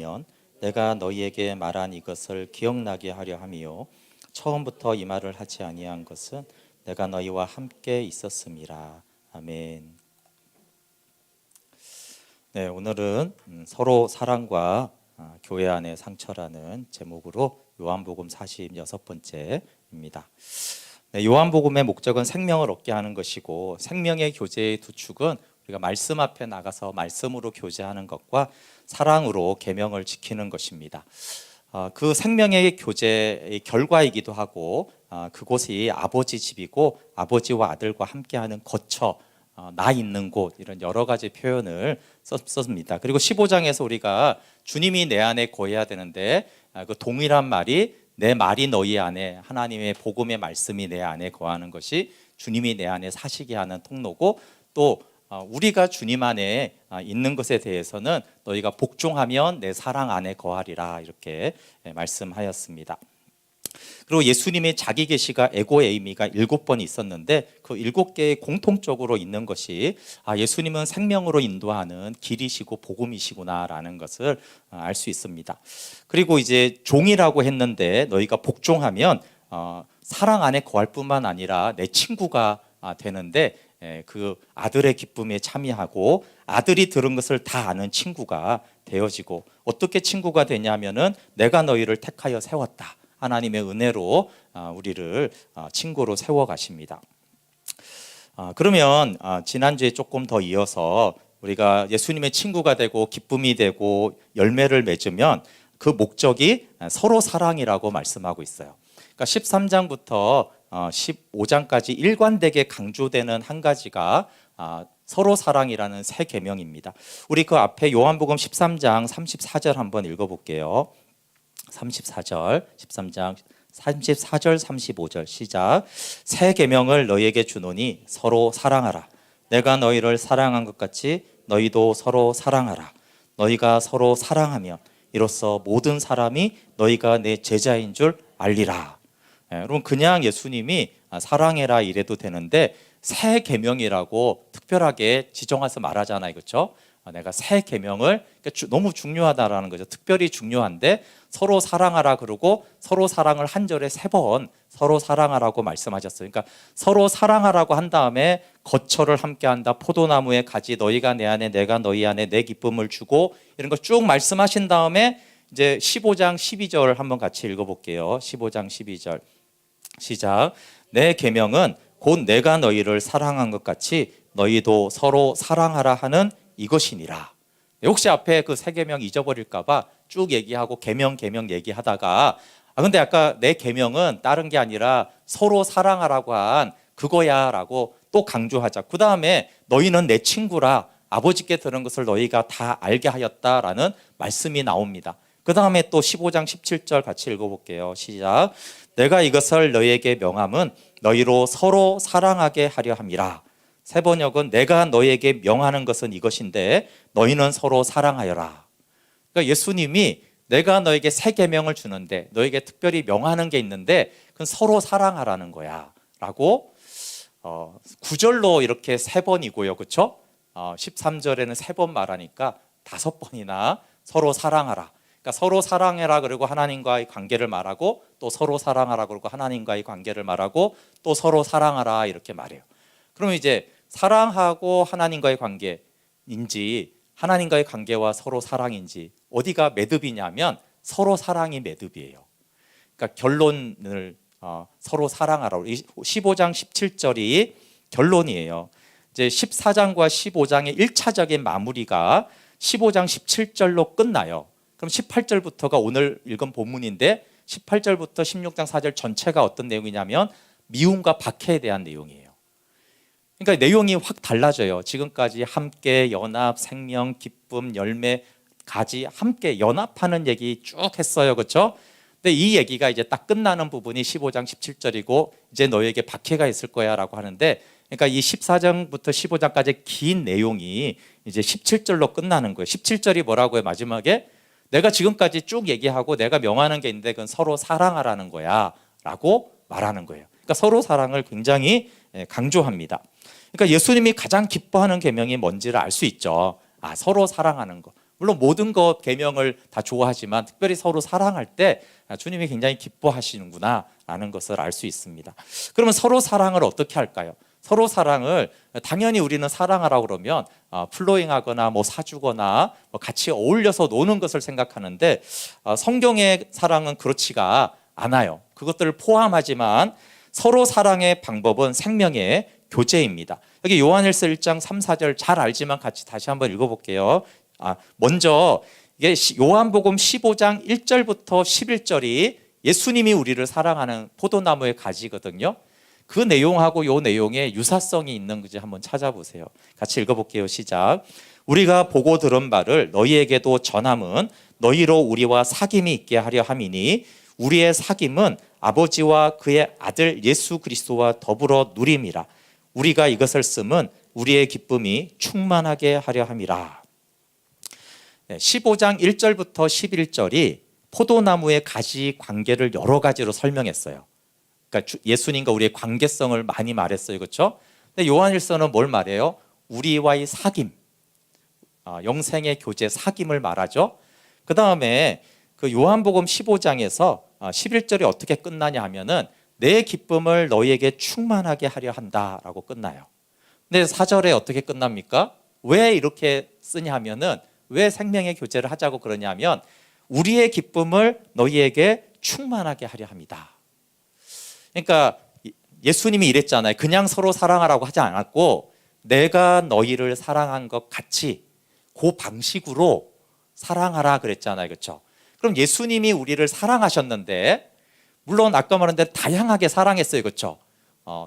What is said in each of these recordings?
사랑하면 내가 너희에게 말한 이것을 기억나게 하려 함이요 처음부터 이 말을 하지 아니한 것은 내가 너희와 함께 있었음이라. 아멘. 네, 오늘은 서로 사랑과 교회 안의 상처라는 제목으로 요한복음 46번째입니다. 네, 요한복음의 목적은 생명을 얻게 하는 것이고, 생명의 교제의 두 축은 우리가 말씀 앞에 나가서 말씀으로 교제하는 것과 사랑으로 계명을 지키는 것입니다. 그 생명의 교제의 결과이기도 하고, 그곳이 아버지 집이고 아버지와 아들과 함께하는 거처, 나 있는 곳, 이런 여러 가지 표현을 썼습니다. 그리고 15장에서 우리가 주님이 내 안에 거해야 되는데, 그 동일한 말이 내 말이 너희 안에, 하나님의 복음의 말씀이 내 안에 거하는 것이 주님이 내 안에 사시게 하는 통로고, 또 우리가 주님 안에 있는 것에 대해서는 너희가 복종하면 내 사랑 안에 거하리라, 이렇게 말씀하였습니다. 그리고 예수님의 자기 계시가 에고 에이미가 7번 있었는데, 그 7개의 공통적으로 있는 것이 예수님은 생명으로 인도하는 길이시고 복음이시구나라는 것을 알 수 있습니다. 그리고 이제 종이라고 했는데, 너희가 복종하면 사랑 안에 거할 뿐만 아니라 내 친구가 되는데, 그 아들의 기쁨에 참여하고 아들이 들은 것을 다 아는 친구가 되어지고, 어떻게 친구가 되냐면은 내가 너희를 택하여 세웠다, 하나님의 은혜로 우리를 친구로 세워 가십니다. 그러면 지난주에 조금 더 이어서 우리가 예수님의 친구가 되고 기쁨이 되고 열매를 맺으면 그 목적이 서로 사랑이라고 말씀하고 있어요. 그러니까 13장부터 15장까지 일관되게 강조되는 한 가지가 서로 사랑이라는 새 계명입니다. 우리 그 앞에 요한복음 13장 34절 한번 읽어볼게요. 34절, 13장 34절 35절 시작. 새 계명을 너희에게 주노니 서로 사랑하라. 내가 너희를 사랑한 것 같이 너희도 서로 사랑하라. 너희가 서로 사랑하면 이로써 모든 사람이 너희가 내 제자인 줄 알리라. 여러분, 그냥 예수님이 사랑해라 이래도 되는데 새 계명이라고 특별하게 지정해서 말하잖아요, 그렇죠? 내가 새 계명을, 너무 중요하다라는 거죠. 특별히 중요한데 서로 사랑하라 그러고 서로 사랑을 한 절에 3번 서로 사랑하라고 말씀하셨어요. 그러니까 서로 사랑하라고 한 다음에 거처를 함께한다, 포도나무의 가지, 너희가 내 안에 내가 너희 안에 내 기쁨을 주고, 이런 거 쭉 말씀하신 다음에 이제 15장 12절 한번 같이 읽어볼게요. 15장 12절 시작. 내 계명은 곧 내가 너희를 사랑한 것 같이 너희도 서로 사랑하라 하는 이것이니라. 혹시 앞에 그 새 계명 잊어버릴까봐 쭉 얘기하고 계명 얘기하다가 근데 아까 내 계명은 다른 게 아니라 서로 사랑하라고 한 그거야 라고 또 강조하자. 그 다음에 너희는 내 친구라, 아버지께 들은 것을 너희가 다 알게 하였다라는 말씀이 나옵니다. 그 다음에 또 15장 17절 같이 읽어볼게요. 시작. 내가 이것을 너희에게 명함은 너희로 서로 사랑하게 하려 함이라. 새 번역은 내가 너희에게 명하는 것은 이것인데 너희는 서로 사랑하여라. 그러니까 예수님이 내가 너에게 새 계명을 주는데 너에게 특별히 명하는 게 있는데 그건 서로 사랑하라는 거야 라고 9절로 이렇게 3번이고요, 그렇죠? 13절에는 3번 말하니까 5번이나 서로 사랑하라. 그러니까 서로 사랑해라 그리고 하나님과의 관계를 말하고, 또 서로 사랑하라 그리고 하나님과의 관계를 말하고, 또 서로 사랑하라 이렇게 말해요. 그러면 이제 사랑하고 하나님과의 관계인지 하나님과의 관계와 서로 사랑인지 어디가 매듭이냐면 서로 사랑이 매듭이에요. 그러니까 결론을 서로 사랑하라. 15장 17절이 결론이에요. 이제 14장과 15장의 1차적인 마무리가 15장 17절로 끝나요. 그럼 18절부터가 오늘 읽은 본문인데 18절부터 16장 4절 전체가 어떤 내용이냐면 미움과 박해에 대한 내용이에요. 그러니까 내용이 확 달라져요. 지금까지 함께, 연합, 생명, 기쁨, 열매, 가지, 함께 연합하는 얘기 쭉 했어요, 그렇죠? 근데 이 얘기가 이제 딱 끝나는 부분이 15장 17절이고 이제 너에게 박해가 있을 거야 라고 하는데, 그러니까 이 14장부터 15장까지 긴 내용이 이제 17절로 끝나는 거예요. 17절이 뭐라고요? 마지막에 내가 지금까지 쭉 얘기하고 내가 명하는 게 있는데 그건 서로 사랑하라는 거야 라고 말하는 거예요. 그러니까 서로 사랑을 굉장히 강조합니다. 그러니까 예수님이 가장 기뻐하는 계명이 뭔지를 알 수 있죠. 서로 사랑하는 거. 물론 모든 것 계명을 다 좋아하지만 특별히 서로 사랑할 때 주님이 굉장히 기뻐하시는구나 라는 것을 알 수 있습니다. 그러면 서로 사랑을 어떻게 할까요? 서로 사랑을 당연히 우리는 사랑하라고 그러면 플로잉하거나 뭐 사주거나 뭐 같이 어울려서 노는 것을 생각하는데 성경의 사랑은 그렇지가 않아요. 그것들을 포함하지만 서로 사랑의 방법은 생명의 교제입니다. 여기 요한일서 1장 3, 4절 잘 알지만 같이 다시 한번 읽어볼게요. 먼저 이게 요한복음 15장 1절부터 11절이 예수님이 우리를 사랑하는 포도나무의 가지거든요. 그 내용하고 요 내용에 유사성이 있는 건지 한번 찾아보세요. 같이 읽어볼게요. 시작. 우리가 보고 들은 바를 너희에게도 전함은 너희로 우리와 사귐이 있게 하려 함이니 우리의 사귐은 아버지와 그의 아들 예수 그리스도와 더불어 누림이라. 우리가 이것을 쓰면 우리의 기쁨이 충만하게 하려 함이라. 15장 1절부터 11절이 포도나무의 가지 관계를 여러 가지로 설명했어요. 그러니까 예수님과 우리의 관계성을 많이 말했어요. 그렇죠? 근데 요한일서는 뭘 말해요? 우리와의 사귐, 영생의 교제 사귐을 말하죠. 그 다음에 그 요한복음 15장에서 11절이 어떻게 끝나냐 하면은 내 기쁨을 너희에게 충만하게 하려 한다라고 끝나요. 근데 4절에 어떻게 끝납니까? 왜 이렇게 쓰냐 하면은 왜 생명의 교제를 하자고 그러냐면 우리의 기쁨을 너희에게 충만하게 하려 합니다. 그러니까 예수님이 이랬잖아요. 그냥 서로 사랑하라고 하지 않았고 내가 너희를 사랑한 것 같이 그 방식으로 사랑하라 그랬잖아요. 그렇죠? 그럼 예수님이 우리를 사랑하셨는데 물론 아까 말한 대로 다양하게 사랑했어요. 그렇죠?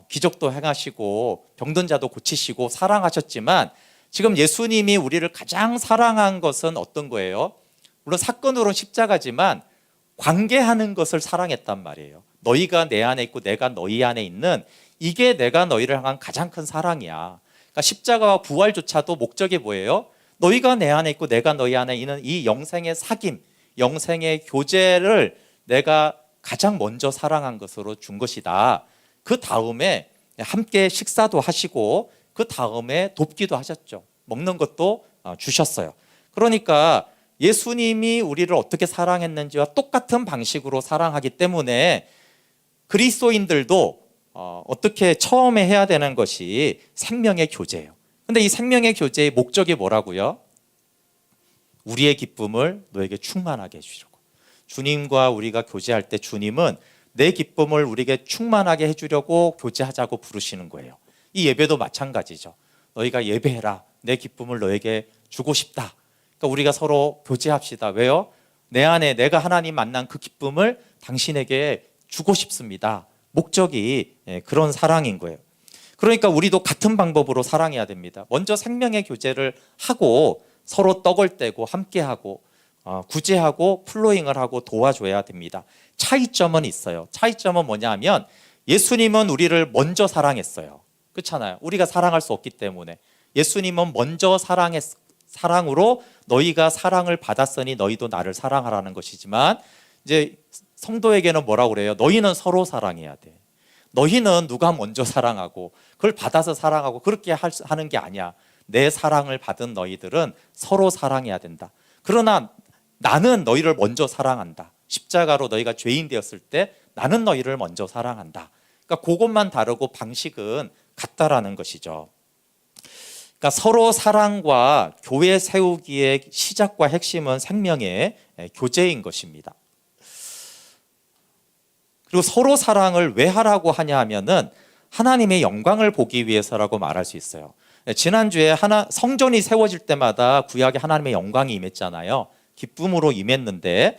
기적도 행하시고 병든 자도 고치시고 사랑하셨지만 지금 예수님이 우리를 가장 사랑한 것은 어떤 거예요? 물론 사건으로는 십자가지만 관계하는 것을 사랑했단 말이에요. 너희가 내 안에 있고 내가 너희 안에 있는 이게 내가 너희를 향한 가장 큰 사랑이야. 그러니까 십자가와 부활조차도 목적이 뭐예요? 너희가 내 안에 있고 내가 너희 안에 있는 이 영생의 사귐, 영생의 교제를 내가 가장 먼저 사랑한 것으로 준 것이다. 그 다음에 함께 식사도 하시고 그 다음에 돕기도 하셨죠. 먹는 것도 주셨어요. 그러니까 예수님이 우리를 어떻게 사랑했는지와 똑같은 방식으로 사랑하기 때문에 그리스도인들도 어떻게 처음에 해야 되는 것이 생명의 교제예요. 근데 이 생명의 교제의 목적이 뭐라고요? 우리의 기쁨을 너에게 충만하게 해주려고. 주님과 우리가 교제할 때 주님은 내 기쁨을 우리에게 충만하게 해주려고 교제하자고 부르시는 거예요. 이 예배도 마찬가지죠. 너희가 예배해라. 내 기쁨을 너에게 주고 싶다. 그러니까 우리가 서로 교제합시다. 왜요? 내 안에 내가 하나님 만난 그 기쁨을 당신에게 주고 싶습니다. 목적이 그런 사랑인 거예요. 그러니까 우리도 같은 방법으로 사랑해야 됩니다. 먼저 생명의 교제를 하고 서로 떡을 떼고 함께하고 구제하고 플로잉을 하고 도와줘야 됩니다. 차이점은 있어요. 차이점은 뭐냐 하면 예수님은 우리를 먼저 사랑했어요. 그렇잖아요. 우리가 사랑할 수 없기 때문에 예수님은 먼저 사랑으로 너희가 사랑을 받았으니 너희도 나를 사랑하라는 것이지만 이제 성도에게는 뭐라고 그래요? 너희는 서로 사랑해야 돼. 너희는 누가 먼저 사랑하고 그걸 받아서 사랑하고 그렇게 하는 게 아니야. 내 사랑을 받은 너희들은 서로 사랑해야 된다. 그러나 나는 너희를 먼저 사랑한다. 십자가로 너희가 죄인 되었을 때 나는 너희를 먼저 사랑한다. 그러니까 그것만 다르고 방식은 같다라는 것이죠. 그러니까 서로 사랑과 교회 세우기의 시작과 핵심은 생명의 교제인 것입니다. 그리고 서로 사랑을 왜 하라고 하냐 하면은 하나님의 영광을 보기 위해서라고 말할 수 있어요. 지난주에 성전이 세워질 때마다 구약에 하나님의 영광이 임했잖아요. 기쁨으로 임했는데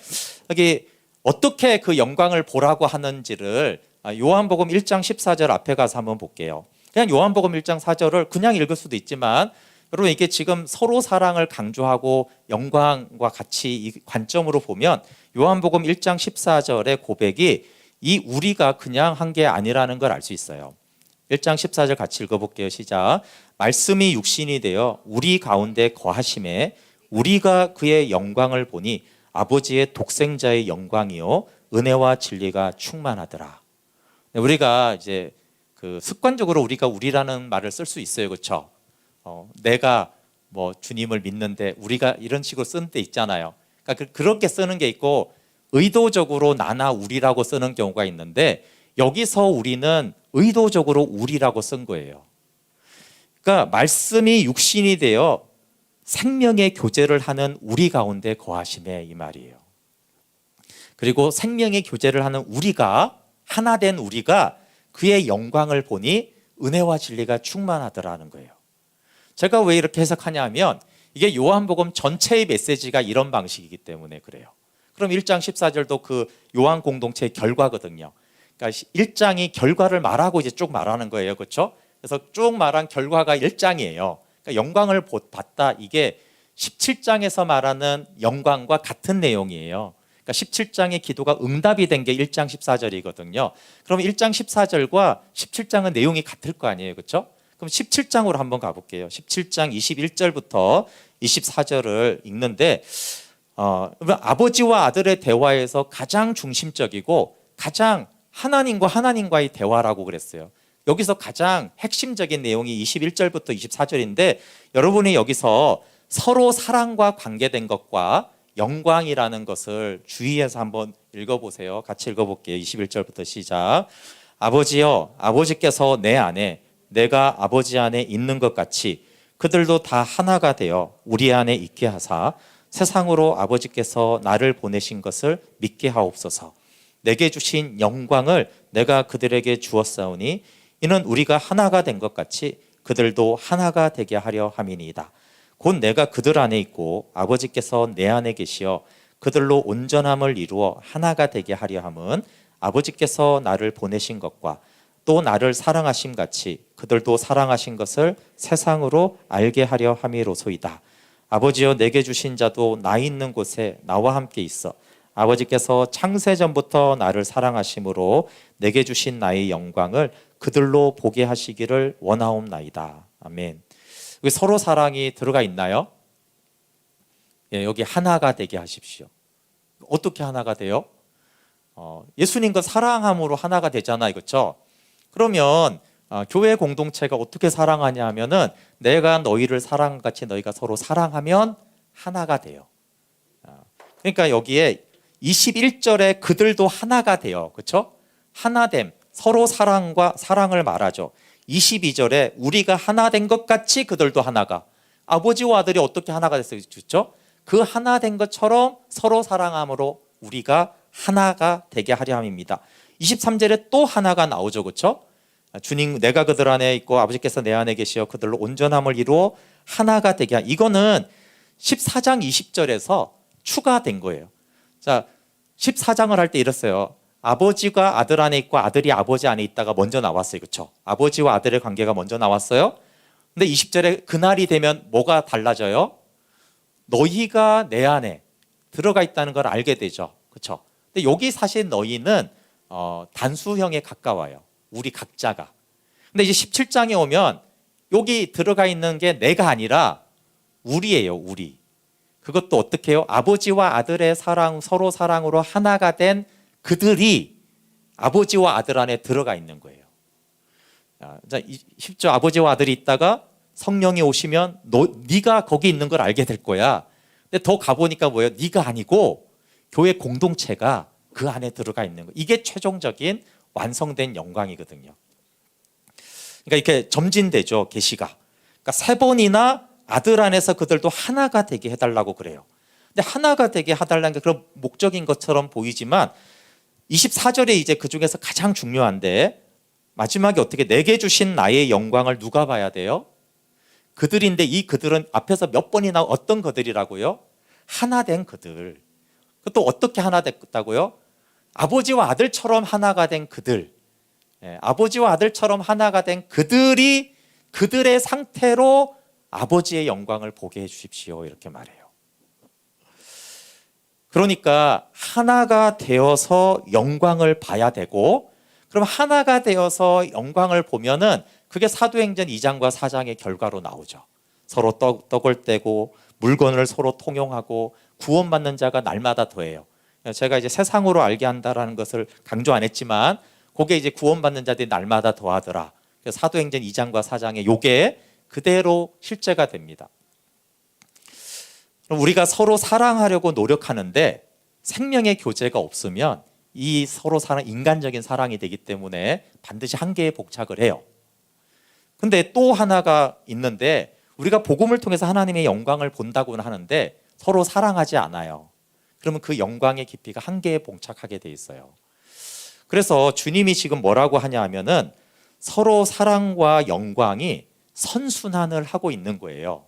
여기 어떻게 그 영광을 보라고 하는지를 요한복음 1장 14절 앞에 가서 한번 볼게요. 그냥 요한복음 1장 4절을 그냥 읽을 수도 있지만 여러분 이게 지금 서로 사랑을 강조하고 영광과 같이 이 관점으로 보면 요한복음 1장 14절의 고백이 이 우리가 그냥 한 게 아니라는 걸 알 수 있어요. 1장 14절 같이 읽어볼게요. 시작. 말씀이 육신이 되어 우리 가운데 거하심에 우리가 그의 영광을 보니 아버지의 독생자의 영광이요 은혜와 진리가 충만하더라. 우리가 이제 그 습관적으로 우리가 우리라는 말을 쓸 수 있어요. 그렇죠? 내가 뭐 주님을 믿는데 우리가 이런 식으로 쓰는 때 있잖아요. 그러니까 그렇게 쓰는 게 있고 의도적으로 나나 우리라고 쓰는 경우가 있는데 여기서 우리는 의도적으로 우리라고 쓴 거예요. 그러니까 말씀이 육신이 되어 생명의 교제를 하는 우리 가운데 거하심에 이 말이에요. 그리고 생명의 교제를 하는 우리가 하나 된 우리가 그의 영광을 보니 은혜와 진리가 충만하더라는 거예요. 제가 왜 이렇게 해석하냐 하면 이게 요한복음 전체의 메시지가 이런 방식이기 때문에 그래요. 그럼 1장 14절도 그 요한 공동체의 결과거든요. 그러니까 1장이 결과를 말하고 이제 쭉 말하는 거예요. 그렇죠? 그래서 쭉 말한 결과가 1장이에요. 그러니까 영광을 봤다. 이게 17장에서 말하는 영광과 같은 내용이에요. 그러니까 17장의 기도가 응답이 된 게 1장 14절이거든요. 그럼 1장 14절과 17장은 내용이 같을 거 아니에요. 그렇죠? 그럼 17장으로 한번 가볼게요. 17장 21절부터 24절을 읽는데 아버지와 아들의 대화에서 가장 중심적이고 가장 하나님과의 대화라고 그랬어요. 여기서 가장 핵심적인 내용이 21절부터 24절인데 여러분이 여기서 서로 사랑과 관계된 것과 영광이라는 것을 주의해서 한번 읽어보세요. 같이 읽어볼게요. 21절부터 시작. 아버지여, 아버지께서 내 안에 내가 아버지 안에 있는 것 같이 그들도 다 하나가 되어 우리 안에 있게 하사 세상으로 아버지께서 나를 보내신 것을 믿게 하옵소서. 내게 주신 영광을 내가 그들에게 주었사오니 이는 우리가 하나가 된 것 같이 그들도 하나가 되게 하려 함이니이다. 곧 내가 그들 안에 있고 아버지께서 내 안에 계시어 그들로 온전함을 이루어 하나가 되게 하려 함은 아버지께서 나를 보내신 것과 또 나를 사랑하심 같이 그들도 사랑하신 것을 세상으로 알게 하려 함이로소이다. 아버지여, 내게 주신 자도 나 있는 곳에 나와 함께 있어 아버지께서 창세전부터 나를 사랑하심으로 내게 주신 나의 영광을 그들로 보게 하시기를 원하옵나이다. 아멘. 여기 서로 사랑이 들어가 있나요? 예, 여기 하나가 되게 하십시오. 어떻게 하나가 돼요? 예수님과 사랑함으로 하나가 되잖아요. 그렇죠? 그러면 교회 공동체가 어떻게 사랑하냐 하면은 내가 너희를 사랑같이 너희가 서로 사랑하면 하나가 돼요. 그러니까 여기에 21절에 그들도 하나가 돼요. 그렇죠? 하나됨, 서로 사랑을 말하죠. 22절에 우리가 하나 된 것 같이 그들도 하나가. 아버지와 아들이 어떻게 하나가 됐어요? 그렇죠? 그 하나 된 것처럼 서로 사랑함으로 우리가 하나가 되게 하려 함입니다. 23절에 또 하나가 나오죠. 그렇죠? 주님, 내가 그들 안에 있고 아버지께서 내 안에 계시어 그들로 온전함을 이루어 하나가 되게 하. 이거는 14장 20절에서 추가된 거예요. 자, 14장을 할 때 이랬어요. 아버지가 아들 안에 있고 아들이 아버지 안에 있다가 먼저 나왔어요. 그렇죠? 아버지와 아들의 관계가 먼저 나왔어요. 근데 20절에 그날이 되면 뭐가 달라져요? 너희가 내 안에 들어가 있다는 걸 알게 되죠. 그렇죠? 근데 여기 사실 너희는 단수형에 가까워요. 우리 각자가. 근데 이제 17장에 오면 여기 들어가 있는 게 내가 아니라 우리예요. 우리. 그것도 어떻게 해요? 아버지와 아들의 사랑, 서로 사랑으로 하나가 된 그들이 아버지와 아들 안에 들어가 있는 거예요. 자, 쉽죠? 아버지와 아들이 있다가 성령이 오시면 네가 거기 있는 걸 알게 될 거야. 근데 더 가보니까 뭐예요? 네가 아니고 교회 공동체가 그 안에 들어가 있는 거. 이게 최종적인 완성된 영광이거든요. 그러니까 이렇게 점진되죠. 계시가. 그러니까 3번이나 아들 안에서 그들도 하나가 되게 해달라고 그래요. 근데 하나가 되게 해달라는 게 그런 목적인 것처럼 보이지만 24절에 이제 그 중에서 가장 중요한데 마지막에 어떻게 내게 주신 나의 영광을 누가 봐야 돼요? 그들인데 이 그들은 앞에서 몇 번이나 어떤 그들이라고요? 하나 된 그들. 또 어떻게 하나 됐다고요? 아버지와 아들처럼 하나가 된 그들. 아버지와 아들처럼 하나가 된 그들이 그들의 상태로 아버지의 영광을 보게 해 주십시오. 이렇게 말해요. 그러니까 하나가 되어서 영광을 봐야 되고, 그럼 하나가 되어서 영광을 보면은 그게 사도행전 2장과 4장의 결과로 나오죠. 서로 떡을 떼고 물건을 서로 통용하고 구원받는 자가 날마다 더해요. 제가 이제 세상으로 알게 한다라는 것을 강조 안 했지만 그게 이제 구원받는 자들이 날마다 더하더라. 사도행전 2장과 4장에 요게 그대로 실제가 됩니다. 그럼 우리가 서로 사랑하려고 노력하는데 생명의 교제가 없으면 이 서로 사랑, 인간적인 사랑이 되기 때문에 반드시 한계에 봉착을 해요. 근데 또 하나가 있는데 우리가 복음을 통해서 하나님의 영광을 본다고는 하는데 서로 사랑하지 않아요. 그러면 그 영광의 깊이가 한계에 봉착하게 돼 있어요. 그래서 주님이 지금 뭐라고 하냐 하면은 서로 사랑과 영광이 선순환을 하고 있는 거예요.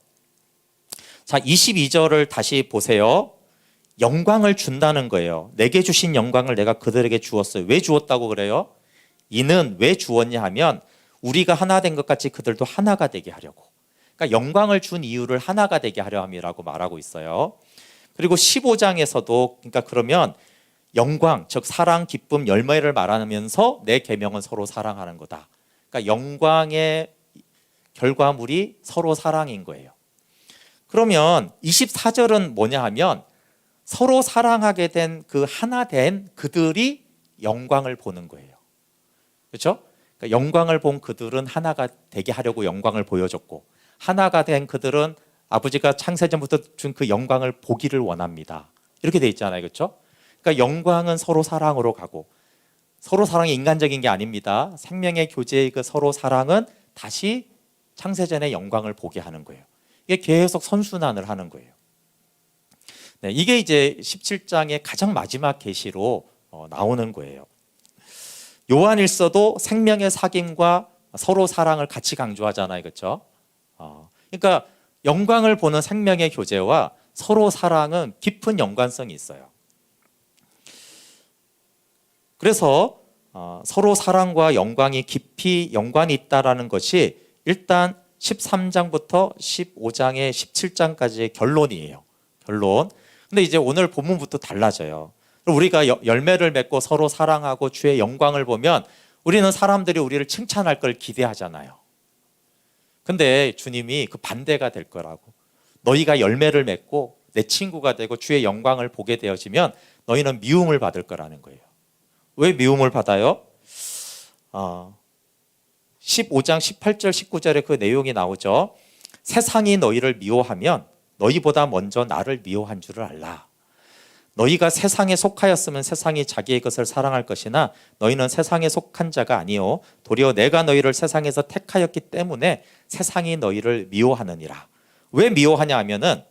자, 22절을 다시 보세요. 영광을 준다는 거예요. 내게 주신 영광을 내가 그들에게 주었어요. 왜 주었다고 그래요? 이는 왜 주었냐 하면 우리가 하나 된 것 같이 그들도 하나가 되게 하려고. 그러니까 영광을 준 이유를 하나가 되게 하려 함이라고 말하고 있어요. 그리고 15장에서도 그러니까 그러면 영광, 즉 사랑, 기쁨, 열매를 말하면서 내 계명은 서로 사랑하는 거다. 그러니까 영광의 결과물이 서로 사랑인 거예요. 그러면 24절은 뭐냐 하면 서로 사랑하게 된 그 하나 된 그들이 영광을 보는 거예요. 그렇죠? 그러니까 영광을 본 그들은 하나가 되게 하려고 영광을 보여줬고 하나가 된 그들은 아버지가 창세전부터 준 그 영광을 보기를 원합니다. 이렇게 돼 있잖아요. 그렇죠? 그러니까 영광은 서로 사랑으로 가고 서로 사랑이 인간적인 게 아닙니다. 생명의 교제의 그 서로 사랑은 다시 창세전의 영광을 보게 하는 거예요. 이게 계속 선순환을 하는 거예요. 네, 이게 이제 17장의 가장 마지막 계시로 나오는 거예요. 요한일서도 생명의 사귐과 서로 사랑을 같이 강조하잖아요. 그렇죠? 그러니까 영광을 보는 생명의 교제와 서로 사랑은 깊은 연관성이 있어요. 그래서 서로 사랑과 영광이 깊이 연관이 있다라는 것이 일단 13장부터 15장의 17장까지의 결론이에요. 결론. 근데 이제 오늘 본문부터 달라져요. 우리가 열매를 맺고 서로 사랑하고 주의 영광을 보면 우리는 사람들이 우리를 칭찬할 걸 기대하잖아요. 근데 주님이 그 반대가 될 거라고. 너희가 열매를 맺고 내 친구가 되고 주의 영광을 보게 되어지면 너희는 미움을 받을 거라는 거예요. 왜 미움을 받아요? 15장 18절 19절에 그 내용이 나오죠. 세상이 너희를 미워하면 너희보다 먼저 나를 미워한 줄을 알라. 너희가 세상에 속하였으면 세상이 자기의 것을 사랑할 것이나 너희는 세상에 속한 자가 아니요 도리어 내가 너희를 세상에서 택하였기 때문에 세상이 너희를 미워하느니라. 왜 미워하냐 하면은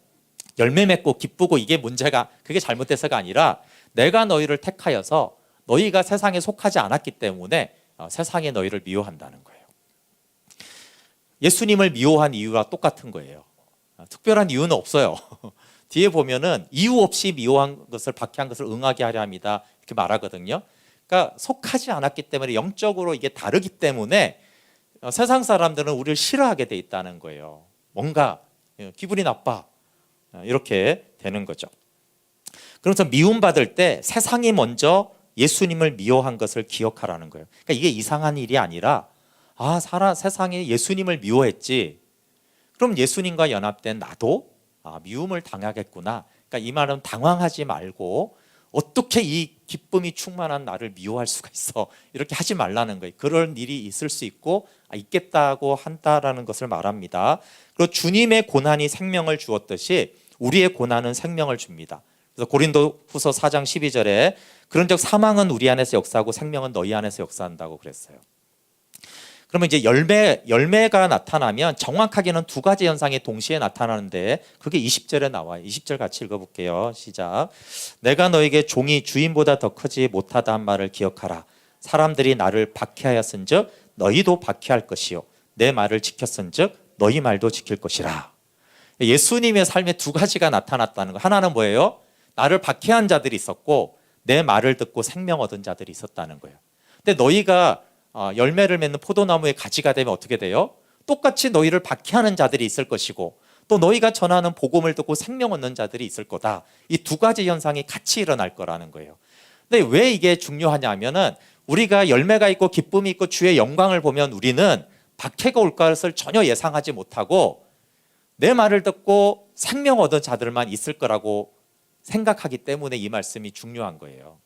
열매 맺고 기쁘고 이게 문제가 그게 잘못돼서가 아니라 내가 너희를 택하여서 너희가 세상에 속하지 않았기 때문에 세상이 너희를 미워한다는 거예요. 예수님을 미워한 이유와 똑같은 거예요. 특별한 이유는 없어요. 뒤에 보면은 이유 없이 미워한 것을 박해한 것을 응하게 하려 합니다. 이렇게 말하거든요. 그러니까 속하지 않았기 때문에 영적으로 이게 다르기 때문에 세상 사람들은 우리를 싫어하게 돼 있다는 거예요. 뭔가 기분이 나빠. 이렇게 되는 거죠. 그래서 미움받을 때 세상이 먼저 예수님을 미워한 것을 기억하라는 거예요. 그러니까 이게 이상한 일이 아니라 세상이 예수님을 미워했지. 그럼 예수님과 연합된 나도 미움을 당하겠구나. 그러니까 이 말은 당황하지 말고 어떻게 이 기쁨이 충만한 나를 미워할 수가 있어. 이렇게 하지 말라는 거예요. 그런 일이 있을 수 있고 있겠다고 한다라는 것을 말합니다. 그리고 주님의 고난이 생명을 주었듯이 우리의 고난은 생명을 줍니다. 그래서 고린도후서 4장 12절에 그런즉 사망은 우리 안에서 역사하고 생명은 너희 안에서 역사한다고 그랬어요. 그러면 이제 열매가 나타나면 정확하게는 두 가지 현상이 동시에 나타나는데 그게 20절에 나와요. 20절 같이 읽어볼게요. 시작. 내가 너에게 종이 주인보다 더 크지 못하다 한 말을 기억하라. 사람들이 나를 박해하였은즉 너희도 박해할 것이요 내 말을 지켰은즉 너희 말도 지킬 것이라. 예수님의 삶에 두 가지가 나타났다는 거. 하나는 뭐예요? 나를 박해한 자들이 있었고 내 말을 듣고 생명 얻은 자들이 있었다는 거예요. 근데 너희가 열매를 맺는 포도나무의 가지가 되면 어떻게 돼요? 똑같이 너희를 박해하는 자들이 있을 것이고 또 너희가 전하는 복음을 듣고 생명 얻는 자들이 있을 거다. 이 두 가지 현상이 같이 일어날 거라는 거예요. 근데 왜 이게 중요하냐 하면은 우리가 열매가 있고 기쁨이 있고 주의 영광을 보면 우리는 박해가 올 것을 전혀 예상하지 못하고 내 말을 듣고 생명 얻은 자들만 있을 거라고 생각하기 때문에 이 말씀이 중요한 거예요.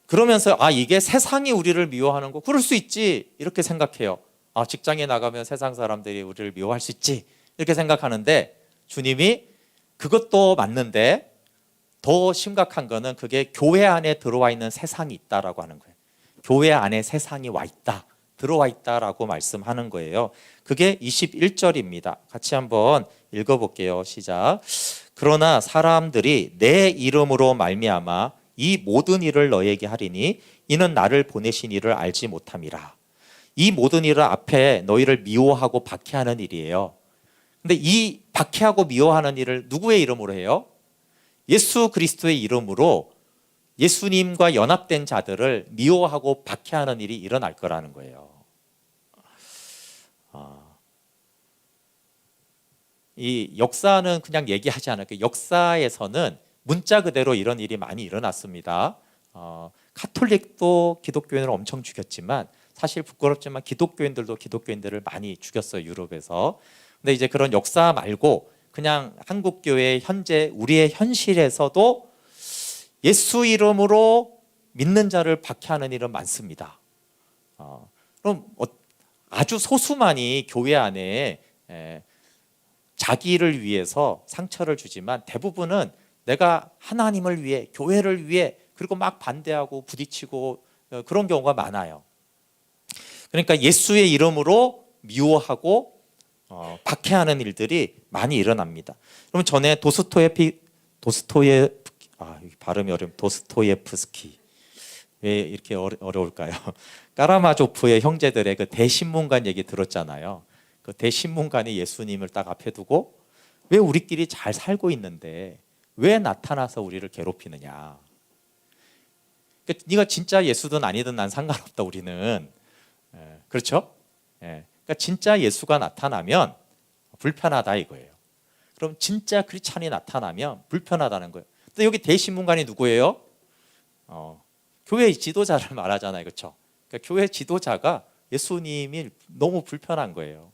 그러면서 이게 세상이 우리를 미워하는 거 그럴 수 있지 이렇게 생각해요. 직장에 나가면 세상 사람들이 우리를 미워할 수 있지 이렇게 생각하는데 주님이 그것도 맞는데 더 심각한 거는 그게 교회 안에 들어와 있는 세상이 있다라고 하는 거예요. 교회 안에 세상이 와 있다, 들어와 있다라고 말씀하는 거예요. 그게 21절입니다. 같이 한번 읽어볼게요. 시작. 그러나 사람들이 내 이름으로 말미암아 이 모든 일을 너에게 하리니 이는 나를 보내신 이를 알지 못함이라. 이 모든 일은 앞에 너희를 미워하고 박해하는 일이에요. 근데 이 박해하고 미워하는 일을 누구의 이름으로 해요? 예수 그리스도의 이름으로 예수님과 연합된 자들을 미워하고 박해하는 일이 일어날 거라는 거예요. 이 역사는 그냥 얘기하지 않을게요. 역사에서는 문자 그대로 이런 일이 많이 일어났습니다. 카톨릭도 기독교인을 엄청 죽였지만 사실 부끄럽지만 기독교인들도 기독교인들을 많이 죽였어요, 유럽에서. 근데 이제 그런 역사 말고 그냥 한국 교회 현재 우리의 현실에서도 예수 이름으로 믿는 자를 박해하는 일은 많습니다. 그럼 아주 소수만이 교회 안에 자기를 위해서 상처를 주지만 대부분은 내가 하나님을 위해, 교회를 위해, 그리고 막 반대하고 부딪히고 그런 경우가 많아요. 그러니까 예수의 이름으로 미워하고 박해하는 일들이 많이 일어납니다. 그럼 전에 발음이 도스토예프스키, 왜 이렇게 어려울까요? 까라마조프의 형제들의 그 대신문관 얘기 들었잖아요. 그 대신문관이 예수님을 딱 앞에 두고 왜 우리끼리 잘 살고 있는데 왜 나타나서 우리를 괴롭히느냐. 그러니까 네가 진짜 예수든 아니든 난 상관없다, 우리는. 그렇죠? 그러니까 진짜 예수가 나타나면 불편하다 이거예요. 그럼 진짜 크리스찬이 나타나면 불편하다는 거예요. 근데 여기 대신문관이 누구예요? 교회 지도자를 말하잖아요, 그렇죠? 그러니까 교회 지도자가 예수님이 너무 불편한 거예요.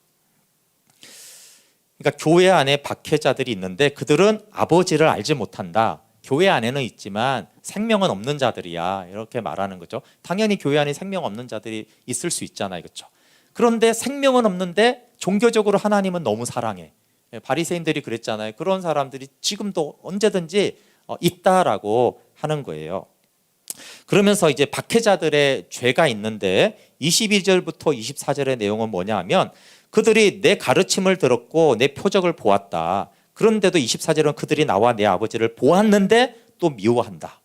그러니까 교회 안에 박해자들이 있는데 그들은 아버지를 알지 못한다. 교회 안에는 있지만 생명은 없는 자들이야, 이렇게 말하는 거죠. 당연히 교회 안에 생명 없는 자들이 있을 수 있잖아요, 그렇죠? 그런데 생명은 없는데 종교적으로 하나님은 너무 사랑해. 바리새인들이 그랬잖아요. 그런 사람들이 지금도 언제든지 있다라고 하는 거예요. 그러면서 이제 박해자들의 죄가 있는데 22절부터 24절의 내용은 뭐냐 하면 그들이 내 가르침을 들었고 내 표적을 보았다. 그런데도 24절은 그들이 나와 내 아버지를 보았는데 또 미워한다.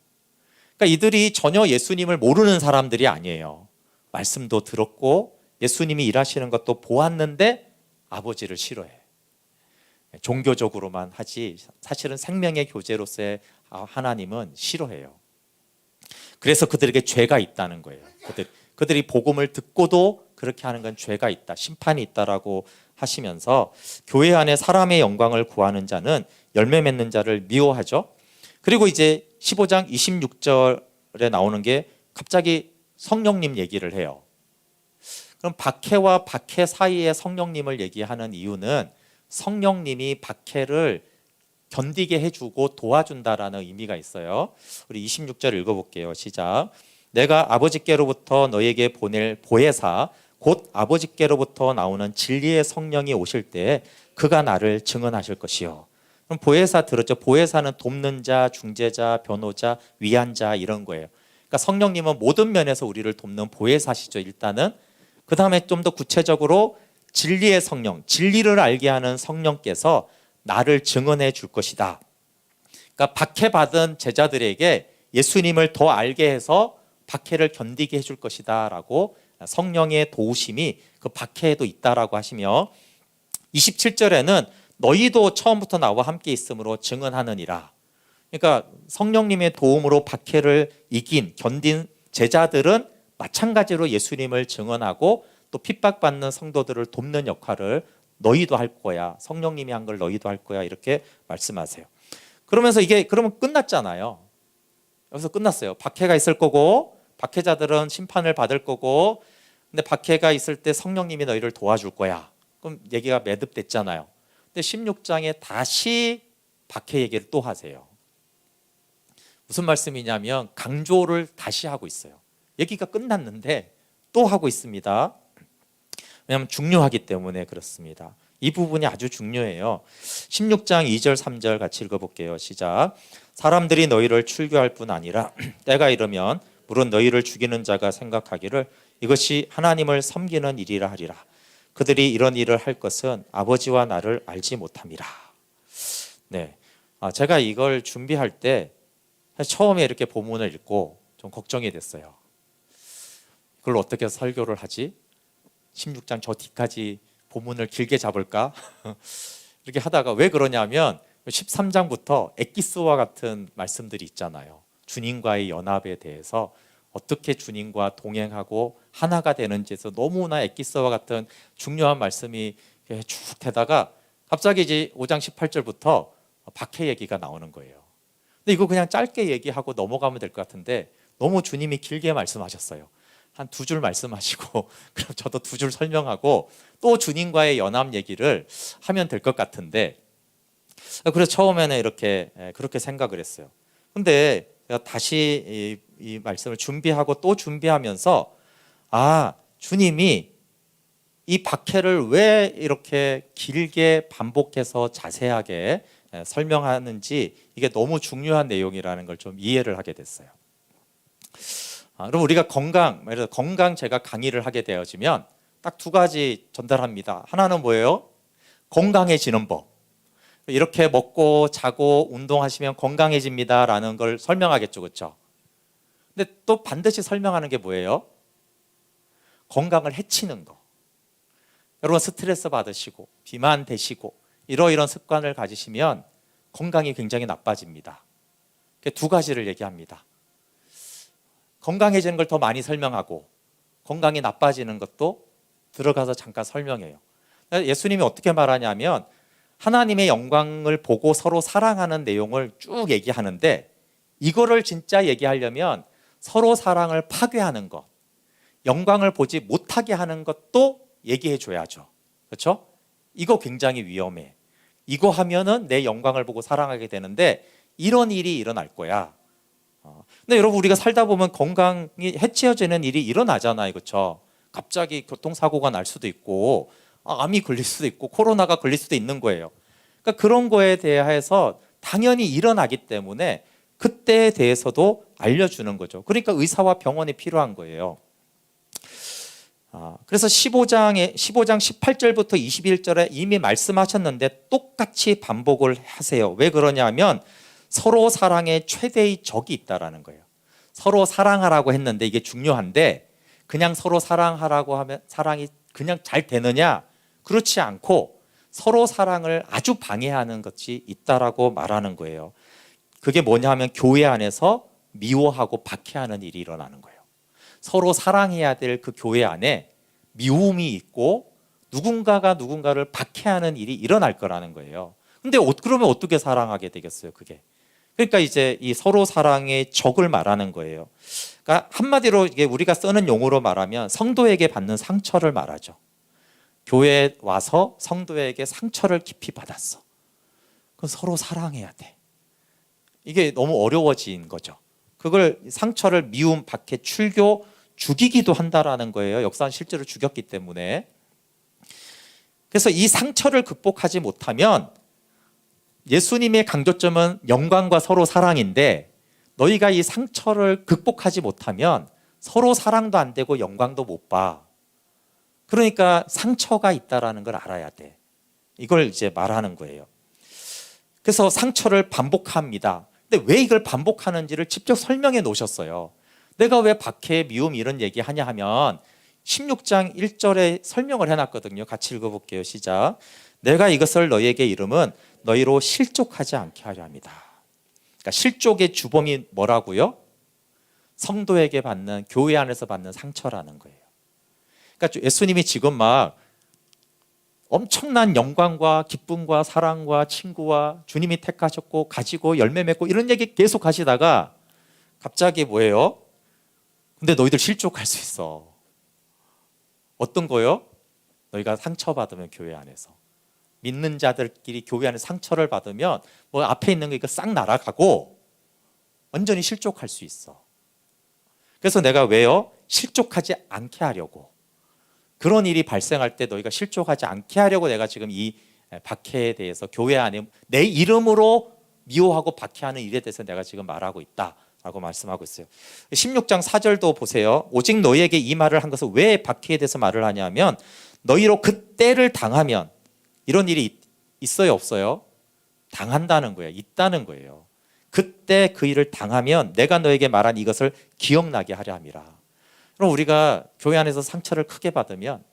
그러니까 이들이 전혀 예수님을 모르는 사람들이 아니에요. 말씀도 들었고 예수님이 일하시는 것도 보았는데 아버지를 싫어해. 종교적으로만 하지 사실은 생명의 교제로서의 하나님은 싫어해요. 그래서 그들에게 죄가 있다는 거예요. 그들이 복음을 듣고도 그렇게 하는 건 죄가 있다, 심판이 있다라고 하시면서 교회 안에 사람의 영광을 구하는 자는 열매 맺는 자를 미워하죠. 그리고 이제 15장 26절에 나오는 게 갑자기 성령님 얘기를 해요. 그럼 박해와 박해 사이에 성령님을 얘기하는 이유는 성령님이 박해를 견디게 해주고 도와준다라는 의미가 있어요. 우리 26절 읽어볼게요. 시작. 내가 아버지께로부터 너에게 보낼 보혜사 곧 아버지께로부터 나오는 진리의 성령이 오실 때 그가 나를 증언하실 것이요. 그럼 보혜사 들었죠? 보혜사는 돕는 자, 중재자, 변호자, 위안자 이런 거예요. 그러니까 성령님은 모든 면에서 우리를 돕는 보혜사시죠. 일단은 그 다음에 좀 더 구체적으로 진리의 성령, 진리를 알게 하는 성령께서 나를 증언해 줄 것이다. 그러니까 박해받은 제자들에게 예수님을 더 알게 해서 박해를 견디게 해줄 것이다 라고 성령의 도우심이 그 박해에도 있다라고 하시며 27절에는 너희도 처음부터 나와 함께 있음으로 증언하느니라. 그러니까 성령님의 도움으로 박해를 견딘 제자들은 마찬가지로 예수님을 증언하고 또 핍박받는 성도들을 돕는 역할을 너희도 할 거야. 성령님이 한 걸 너희도 할 거야. 이렇게 말씀하세요. 그러면서 이게 그러면 끝났잖아요. 여기서 끝났어요. 박해가 있을 거고 박해자들은 심판을 받을 거고 근데 박해가 있을 때 성령님이 너희를 도와줄 거야. 그럼 얘기가 매듭됐잖아요. 근데 16장에 다시 박해 얘기를 또 하세요. 무슨 말씀이냐면 강조를 다시 하고 있어요. 얘기가 끝났는데 또 하고 있습니다. 왜냐하면 중요하기 때문에 그렇습니다. 이 부분이 아주 중요해요. 16장 2절 3절 같이 읽어볼게요. 시작. 사람들이 너희를 출교할 뿐 아니라 때가 이르면 물은 너희를 죽이는 자가 생각하기를 이것이 하나님을 섬기는 일이라 하리라. 그들이 이런 일을 할 것은 아버지와 나를 알지 못함이라. 네, 제가 이걸 준비할 때 처음에 이렇게 본문을 읽고 좀 걱정이 됐어요. 그걸 어떻게 설교를 하지? 16장 저 뒤까지 본문을 길게 잡을까? 이렇게 하다가 왜 그러냐면 13장부터 엑기스와 같은 말씀들이 있잖아요. 주님과의 연합에 대해서 어떻게 주님과 동행하고 하나가 되는지에서 너무나 엑기스와 같은 중요한 말씀이 쭉 되다가 갑자기 이제 5장 18절부터 박해 얘기가 나오는 거예요. 근데 이거 그냥 짧게 얘기하고 넘어가면 될 것 같은데 너무 주님이 길게 말씀하셨어요. 한 2줄 말씀하시고 그럼 저도 2줄 설명하고 또 주님과의 연합 얘기를 하면 될 것 같은데, 그래서 처음에는 이렇게 그렇게 생각을 했어요. 근데 제가 다시 이 말씀을 준비하고 또 준비하면서 주님이 이 박해를 왜 이렇게 길게 반복해서 자세하게 설명하는지 이게 너무 중요한 내용이라는 걸 좀 이해를 하게 됐어요. 그럼 우리가 건강 제가 강의를 하게 되어지면 딱 2가지 전달합니다. 하나는 뭐예요? 건강해지는 법. 이렇게 먹고 자고 운동하시면 건강해집니다라는 걸 설명하겠죠, 그렇죠? 근데 또 반드시 설명하는 게 뭐예요? 건강을 해치는 거. 여러분 스트레스 받으시고 비만 되시고 이러이런 습관을 가지시면 건강이 굉장히 나빠집니다. 2가지를 얘기합니다. 건강해지는 걸 더 많이 설명하고 건강이 나빠지는 것도 들어가서 잠깐 설명해요. 예수님이 어떻게 말하냐면 하나님의 영광을 보고 서로 사랑하는 내용을 쭉 얘기하는데, 이거를 진짜 얘기하려면 서로 사랑을 파괴하는 것, 영광을 보지 못하게 하는 것도 얘기해 줘야죠. 그렇죠? 이거 굉장히 위험해. 이거 하면은 내 영광을 보고 사랑하게 되는데 이런 일이 일어날 거야. 근데 여러분 우리가 살다 보면 건강이 해치워지는 일이 일어나잖아요. 그렇죠? 갑자기 교통사고가 날 수도 있고 암이 걸릴 수도 있고 코로나가 걸릴 수도 있는 거예요. 그러니까 그런 거에 대해서 당연히 일어나기 때문에 그때에 대해서도 알려주는 거죠. 그러니까 의사와 병원이 필요한 거예요. 그래서 15장 18절부터 21절에 이미 말씀하셨는데 똑같이 반복을 하세요. 왜 그러냐면 서로 사랑의 최대의 적이 있다라는 거예요. 서로 사랑하라고 했는데 이게 중요한데 그냥 서로 사랑하라고 하면 사랑이 그냥 잘 되느냐? 그렇지 않고 서로 사랑을 아주 방해하는 것이 있다라고 말하는 거예요. 그게 뭐냐 하면 교회 안에서 미워하고 박해하는 일이 일어나는 거예요. 서로 사랑해야 될 그 교회 안에 미움이 있고 누군가가 누군가를 박해하는 일이 일어날 거라는 거예요. 근데 그러면 어떻게 사랑하게 되겠어요, 그게? 그러니까 이제 이 서로 사랑의 적을 말하는 거예요. 그러니까 한마디로 이게 우리가 쓰는 용어로 말하면 성도에게 받는 상처를 말하죠. 교회에 와서 성도에게 상처를 깊이 받았어. 그럼 서로 사랑해야 돼. 이게 너무 어려워진 거죠. 그걸 상처를 미움, 박해, 출교, 죽이기도 한다라는 거예요. 역사는 실제로 죽였기 때문에. 그래서 이 상처를 극복하지 못하면 예수님의 강조점은 영광과 서로 사랑인데 너희가 이 상처를 극복하지 못하면 서로 사랑도 안 되고 영광도 못 봐. 그러니까 상처가 있다라는 걸 알아야 돼. 이걸 이제 말하는 거예요. 그래서 상처를 반복합니다. 근데 왜 이걸 반복하는지를 직접 설명해 놓으셨어요. 내가 왜 박해, 미움 이런 얘기 하냐 하면 16장 1절에 설명을 해놨거든요. 같이 읽어볼게요. 시작. 내가 이것을 너희에게 이름은 너희로 실족하지 않게 하려 합니다. 그러니까 실족의 주범이 뭐라고요? 성도에게 받는, 교회 안에서 받는 상처라는 거예요. 그러니까 예수님이 지금 막 엄청난 영광과 기쁨과 사랑과 친구와 주님이 택하셨고 가지고 열매 맺고 이런 얘기 계속 하시다가 갑자기 뭐예요? 근데 너희들 실족할 수 있어. 어떤 거요? 너희가 상처받으면 교회 안에서 믿는 자들끼리 교회 안에 상처를 받으면 뭐 앞에 있는 거 이거 싹 날아가고 완전히 실족할 수 있어. 그래서 내가 왜요? 실족하지 않게 하려고. 그런 일이 발생할 때 너희가 실족하지 않게 하려고 내가 지금 이 박해에 대해서 교회 안에 내 이름으로 미워하고 박해하는 일에 대해서 내가 지금 말하고 있다라고 말씀하고 있어요. 16장 4절도 보세요. 오직 너희에게 이 말을 한 것은 왜 박해에 대해서 말을 하냐면 너희로 그때를 당하면, 이런 일이 있어요 없어요? 당한다는 거예요. 있다는 거예요. 그때 그 일을 당하면 내가 너에게 말한 이것을 기억나게 하려 함이라. 그럼 우리가 교회 안에서 상처를 크게 받으면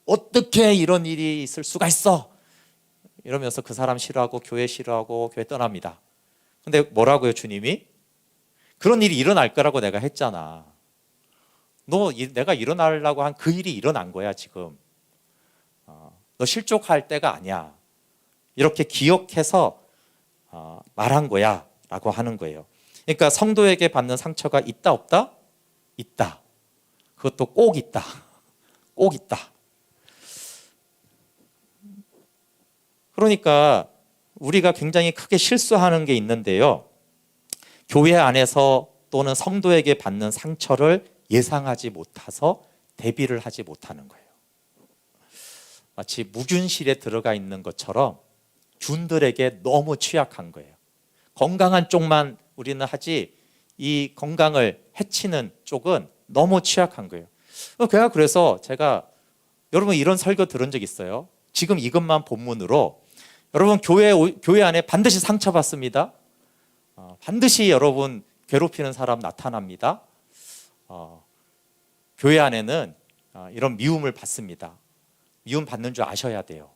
어떻게 이런 일이 있을 수가 있어? 이러면서 그 사람 싫어하고 교회 싫어하고 교회 떠납니다. 근데 뭐라고요, 주님이? 그런 일이 일어날 거라고 내가 했잖아. 내가 일어나려고 한 그 일이 일어난 거야 지금. 너 실족할 때가 아니야. 이렇게 기억해서 말한 거야 라고 하는 거예요. 그러니까 성도에게 받는 상처가 있다 없다? 있다. 그것도 꼭 있다. 꼭 있다. 그러니까 우리가 굉장히 크게 실수하는 게 있는데요. 교회 안에서 또는 성도에게 받는 상처를 예상하지 못해서 대비를 하지 못하는 거예요. 마치 무균실에 들어가 있는 것처럼 균들에게 너무 취약한 거예요. 건강한 쪽만 우리는 하지 이 건강을 해치는 쪽은 너무 취약한 거예요. 그래서 제가 여러분 이런 설교 들은 적 있어요. 지금 이것만 본문으로 여러분 교회 안에 반드시 상처받습니다. 반드시 여러분 괴롭히는 사람 나타납니다. 교회 안에는 이런 미움을 받습니다. 미움 받는 줄 아셔야 돼요.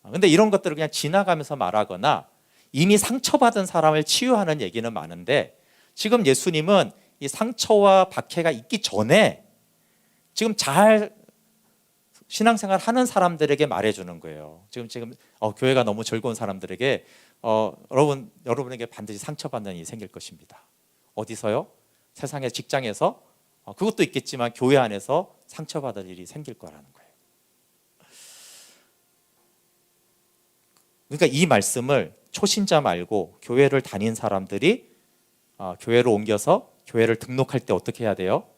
근데 이런 것들을 그냥 지나가면서 말하거나 이미 상처받은 사람을 치유하는 얘기는 많은데 지금 예수님은 이 상처와 박해가 있기 전에 지금 잘 신앙생활 하는 사람들에게 말해주는 거예요. 지금 교회가 너무 즐거운 사람들에게 여러분에게 반드시 상처받는 일이 생길 것입니다. 어디서요? 세상의 직장에서 그것도 있겠지만 교회 안에서 상처받을 일이 생길 거라는 거예요. 그러니까 이 말씀을 초신자 말고 교회를 다닌 사람들이 교회로 옮겨서 교회를 등록할 때 어떻게 해야 돼요?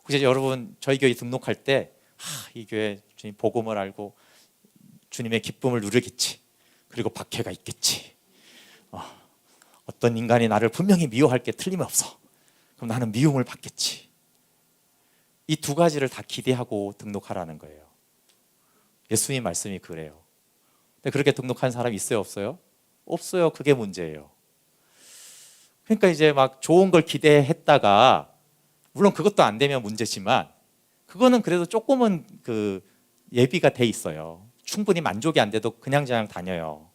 혹시 여러분 저희 교회 등록할 때 이 교회 주님 복음을 알고 주님의 기쁨을 누리겠지. 그리고 박해가 있겠지. 어떤 인간이 나를 분명히 미워할 게 틀림없어. 그럼 나는 미움을 받겠지. 이 두 가지를 다 기대하고 등록하라는 거예요. 예수님 말씀이 그래요. 근데 그렇게 등록한 사람 있어요 없어요? 없어요. 그게 문제예요. 그러니까 이제 막 좋은 걸 기대했다가 물론 그것도 안 되면 문제지만 그거는 그래도 조금은 그 예비가 돼 있어요. 충분히 만족이 안 돼도 그냥 다녀요.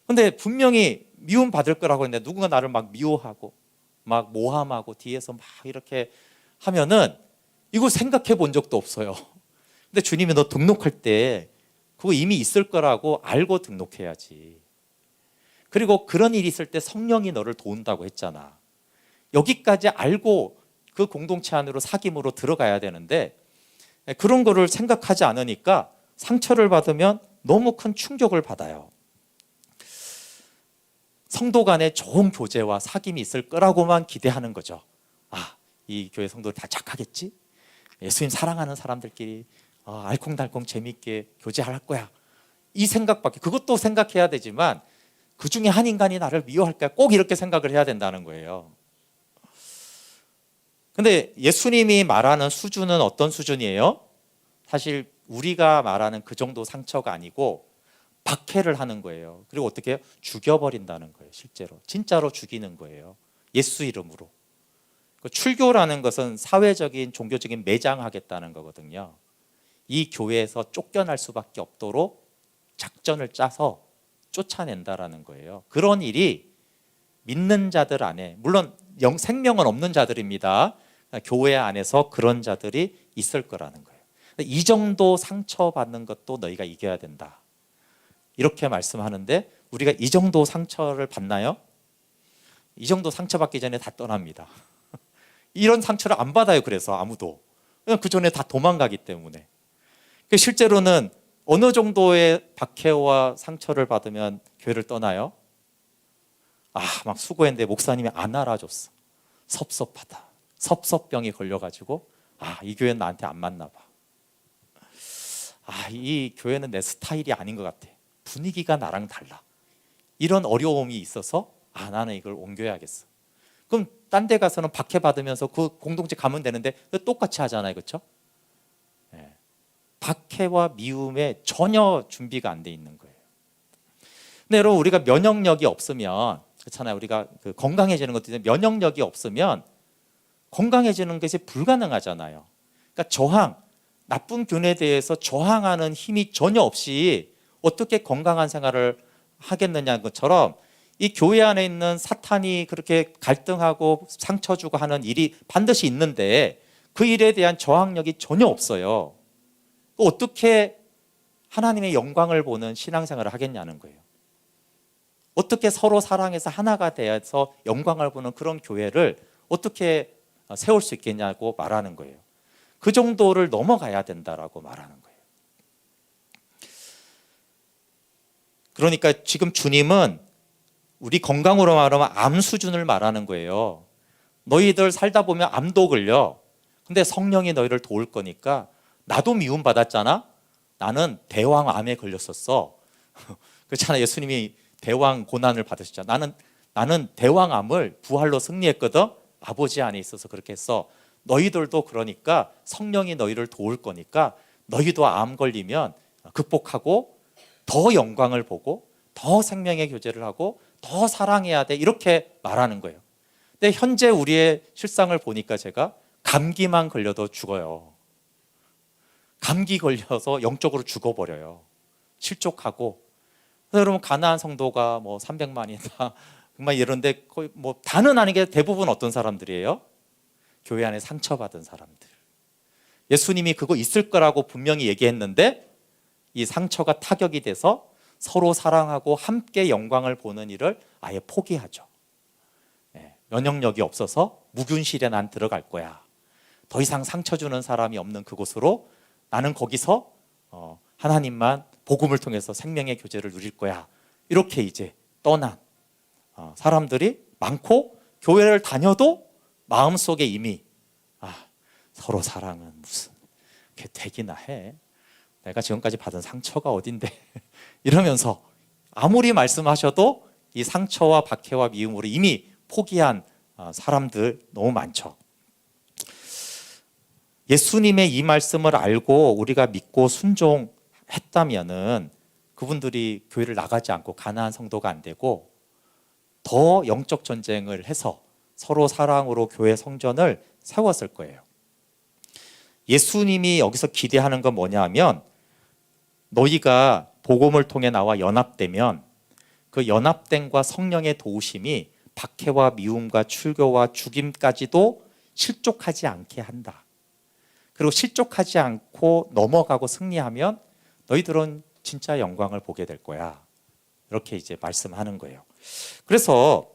근데 분명히 미움 받을 거라고 했는데 누군가 나를 막 미워하고 막 모함하고 뒤에서 막 이렇게 하면은 이거 생각해 본 적도 없어요. 근데 주님이 너 등록할 때 그거 이미 있을 거라고 알고 등록해야지. 그리고 그런 일이 있을 때 성령이 너를 도운다고 했잖아. 여기까지 알고 그 공동체 안으로 사귐으로 들어가야 되는데 그런 거를 생각하지 않으니까 상처를 받으면 너무 큰 충격을 받아요. 성도 간에 좋은 교제와 사귐이 있을 거라고만 기대하는 거죠. 이 교회 성도들 다 착하겠지? 예수님 사랑하는 사람들끼리 알콩달콩 재미있게 교제할 거야. 이 생각밖에, 그것도 생각해야 되지만 그 중에 한 인간이 나를 미워할까? 꼭 이렇게 생각을 해야 된다는 거예요. 근데 예수님이 말하는 수준은 어떤 수준이에요? 사실 우리가 말하는 그 정도 상처가 아니고 박해를 하는 거예요. 그리고 어떻게 해요? 죽여버린다는 거예요. 실제로 진짜로 죽이는 거예요. 예수 이름으로. 출교라는 것은 사회적인 종교적인 매장하겠다는 거거든요. 이 교회에서 쫓겨날 수밖에 없도록 작전을 짜서 쫓아낸다라는 거예요. 그런 일이 믿는 자들 안에, 물론 생명은 없는 자들입니다. 교회 안에서 그런 자들이 있을 거라는 거예요. 이 정도 상처받는 것도 너희가 이겨야 된다. 이렇게 말씀하는데 우리가 이 정도 상처를 받나요? 이 정도 상처받기 전에 다 떠납니다. 이런 상처를 안 받아요. 그래서 아무도. 그냥 그 전에 다 도망가기 때문에. 실제로는 어느 정도의 박해와 상처를 받으면 교회를 떠나요? 막 수고했는데 목사님이 안 알아줬어. 섭섭하다. 섭섭병이 걸려가지고 이 교회는 나한테 안 맞나 봐. 이 교회는 내 스타일이 아닌 것 같아. 분위기가 나랑 달라. 이런 어려움이 있어서 나는 이걸 옮겨야겠어. 그럼 딴 데 가서는 박해받으면서 그 공동체 가면 되는데 똑같이 하잖아요. 그렇죠? 네. 박해와 미움에 전혀 준비가 안 돼 있는 거예요. 근데 여러분, 우리가 면역력이 없으면, 그렇잖아요. 우리가 건강해지는 것도 있는데 면역력이 없으면 건강해지는 것이 불가능하잖아요. 그러니까 나쁜 균에 대해서 저항하는 힘이 전혀 없이 어떻게 건강한 생활을 하겠느냐는 것처럼, 이 교회 안에 있는 사탄이 그렇게 갈등하고 상처 주고 하는 일이 반드시 있는데 그 일에 대한 저항력이 전혀 없어요. 어떻게 하나님의 영광을 보는 신앙생활을 하겠냐는 거예요. 어떻게 서로 사랑해서 하나가 되어서 영광을 보는 그런 교회를 어떻게 세울 수 있겠냐고 말하는 거예요. 그 정도를 넘어가야 된다라고 말하는 거예요. 그러니까 지금 주님은 우리 건강으로 말하면 암 수준을 말하는 거예요. 너희들 살다 보면 암도 걸려. 근데 성령이 너희를 도울 거니까, 나도 미움 받았잖아. 나는 대왕암에 걸렸었어. 그렇잖아. 예수님이 대왕 고난을 받으셨잖아. 나는 대왕암을 부활로 승리했거든. 아버지 안에 있어서 그렇게 했어. 너희들도 그러니까 성령이 너희를 도울 거니까 너희도 암 걸리면 극복하고 더 영광을 보고 더 생명의 교제를 하고 더 사랑해야 돼. 이렇게 말하는 거예요. 근데 현재 우리의 실상을 보니까 제가 감기만 걸려도 죽어요. 감기 걸려서 영적으로 죽어버려요. 실족하고. 그래서 여러분, 가나안 성도가 300만이다 정말 이런데 거의 다는 아니게 대부분 어떤 사람들이에요? 교회 안에 상처받은 사람들. 예수님이 그거 있을 거라고 분명히 얘기했는데 이 상처가 타격이 돼서 서로 사랑하고 함께 영광을 보는 일을 아예 포기하죠. 면역력이 없어서 무균실에 난 들어갈 거야. 더 이상 상처 주는 사람이 없는 그곳으로 나는 거기서 하나님만 복음을 통해서 생명의 교제를 누릴 거야. 이렇게 이제 떠난 사람들이 많고, 교회를 다녀도 마음속에 이미 서로 사랑은 무슨 그게 되기나 해. 내가 지금까지 받은 상처가 어딘데 이러면서 아무리 말씀하셔도 이 상처와 박해와 미움으로 이미 포기한 사람들 너무 많죠. 예수님의 이 말씀을 알고 우리가 믿고 순종했다면은 그분들이 교회를 나가지 않고 가나안 성도가 안 되고 더 영적 전쟁을 해서 서로 사랑으로 교회 성전을 세웠을 거예요. 예수님이 여기서 기대하는 건 뭐냐 하면, 너희가 복음을 통해 나와 연합되면 그 연합됨과 성령의 도우심이 박해와 미움과 출교와 죽임까지도 실족하지 않게 한다. 그리고 실족하지 않고 넘어가고 승리하면 너희들은 진짜 영광을 보게 될 거야. 이렇게 이제 말씀하는 거예요. 그래서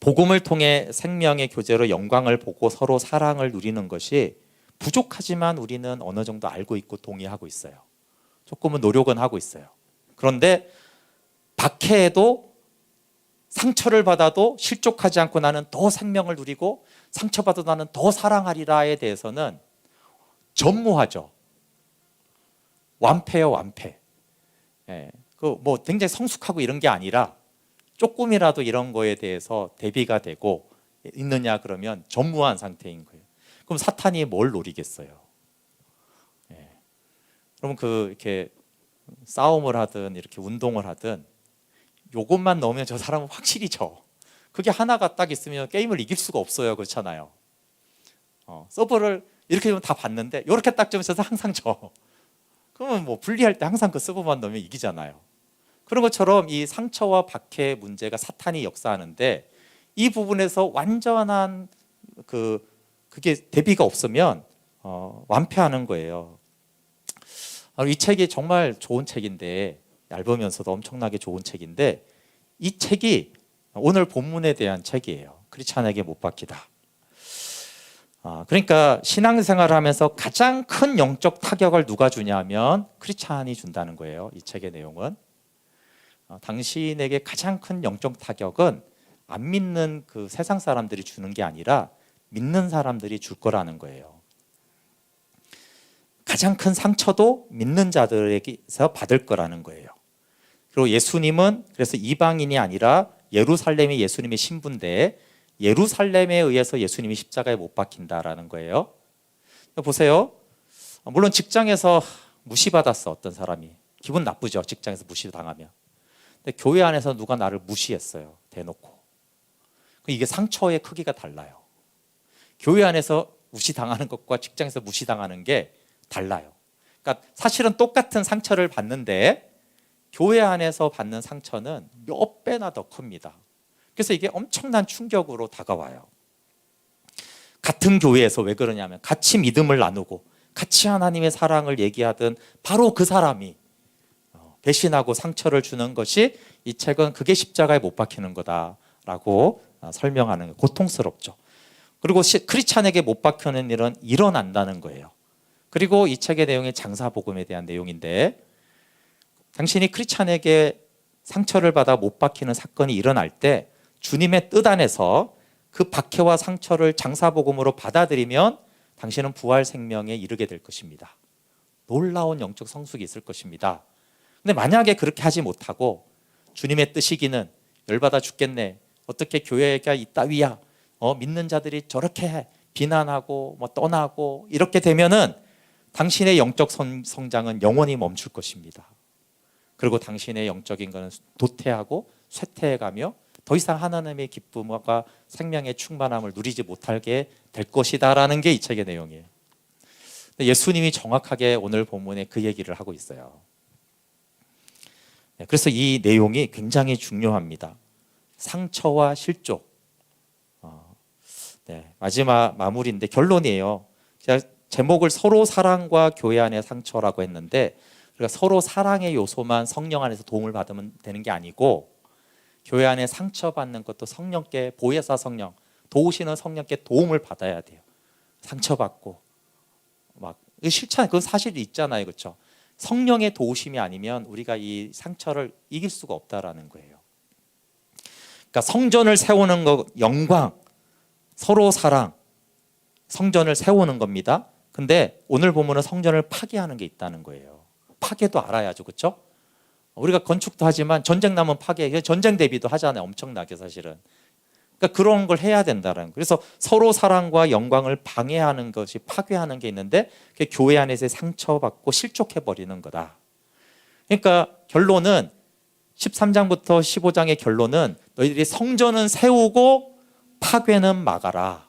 복음을 통해 생명의 교제로 영광을 보고 서로 사랑을 누리는 것이 부족하지만 우리는 어느 정도 알고 있고 동의하고 있어요. 조금은 노력은 하고 있어요. 그런데 박해에도 상처를 받아도 실족하지 않고 나는 더 생명을 누리고 상처받아도 나는 더 사랑하리라에 대해서는 전무하죠. 완패요, 완패. 굉장히 성숙하고 이런 게 아니라 조금이라도 이런 거에 대해서 대비가 되고 있느냐 그러면 전무한 상태인 거예요. 그럼 사탄이 뭘 노리겠어요? 그러면 이렇게 싸움을 하든 이렇게 운동을 하든 요것만 넣으면 저 사람은 확실히 져. 그게 하나가 딱 있으면 게임을 이길 수가 없어요. 그렇잖아요. 서브를 이렇게 좀 다 봤는데 이렇게 딱 좀 있어서 항상 져. 그러면 분리할 때 항상 그 서브만 넣으면 이기잖아요. 그런 것처럼 이 상처와 박해 문제가 사탄이 역사하는데, 이 부분에서 완전한 그게 대비가 없으면 완패하는 거예요. 이 책이 정말 좋은 책인데, 얇으면서도 엄청나게 좋은 책인데, 이 책이 오늘 본문에 대한 책이에요. 크리스찬에게 못 박히다. 그러니까 신앙생활을 하면서 가장 큰 영적 타격을 누가 주냐면 크리스찬이 준다는 거예요. 이 책의 내용은 당신에게 가장 큰 영적 타격은 안 믿는 그 세상 사람들이 주는 게 아니라 믿는 사람들이 줄 거라는 거예요. 가장 큰 상처도 믿는 자들에게서 받을 거라는 거예요. 그리고 예수님은 그래서 이방인이 아니라 예루살렘이 예수님의 신부인데 예루살렘에 의해서 예수님이 십자가에 못 박힌다라는 거예요. 보세요. 물론 직장에서 무시받았어. 어떤 사람이 기분 나쁘죠. 직장에서 무시당하면. 근데 교회 안에서 누가 나를 무시했어요. 대놓고. 이게 상처의 크기가 달라요. 교회 안에서 무시당하는 것과 직장에서 무시당하는 게 달라요. 그러니까 사실은 똑같은 상처를 받는데 교회 안에서 받는 상처는 몇 배나 더 큽니다. 그래서 이게 엄청난 충격으로 다가와요. 같은 교회에서 왜 그러냐면 같이 믿음을 나누고 같이 하나님의 사랑을 얘기하던 바로 그 사람이 배신하고 상처를 주는 것이 이 책은 그게 십자가에 못 박히는 거다라고 설명하는 거예요. 고통스럽죠. 그리고 크리스찬에게 못 박히는 일은 일어난다는 거예요. 그리고 이 책의 내용이 장사복음에 대한 내용인데 당신이 크리스찬에게 상처를 받아 못 박히는 사건이 일어날 때 주님의 뜻 안에서 그 박해와 상처를 장사복음으로 받아들이면 당신은 부활 생명에 이르게 될 것입니다. 놀라운 영적 성숙이 있을 것입니다. 근데 만약에 그렇게 하지 못하고 주님의 뜻이기는 열받아 죽겠네. 어떻게 교회가 이따위야. 믿는 자들이 저렇게 해. 비난하고 떠나고 이렇게 되면은 당신의 영적 성장은 영원히 멈출 것입니다. 그리고 당신의 영적인 것은 도태하고 쇠퇴해가며 더 이상 하나님의 기쁨과 생명의 충만함을 누리지 못하게 될 것이다라는 게 이 책의 내용이에요. 예수님이 정확하게 오늘 본문에 그 얘기를 하고 있어요. 그래서 이 내용이 굉장히 중요합니다. 상처와 실족. 마지막 마무리인데 결론이에요. 제가 제목을 서로 사랑과 교회 안의 상처라고 했는데 우리가 서로 사랑의 요소만 성령 안에서 도움을 받으면 되는 게 아니고 교회 안에 상처받는 것도 성령께 보혜사 성령, 도우시는 성령께 도움을 받아야 돼요. 상처받고 막 싫잖아요. 그건 사실이 있잖아요, 그렇죠? 성령의 도우심이 아니면 우리가 이 상처를 이길 수가 없다라는 거예요. 그러니까 성전을 세우는 것, 영광, 서로 사랑, 성전을 세우는 겁니다. 근데 오늘 보면은 성전을 파괴하는 게 있다는 거예요. 파괴도 알아야죠, 그렇죠? 우리가 건축도 하지만 전쟁 나면 파괴, 전쟁 대비도 하잖아요, 엄청나게 사실은. 그러니까 그런 걸 해야 된다는 거예요. 그래서 서로 사랑과 영광을 방해하는 것이 파괴하는 게 있는데 그게 교회 안에서 상처받고 실족해 버리는 거다. 그러니까 결론은 13장부터 15장의 결론은 너희들이 성전은 세우고 파괴는 막아라.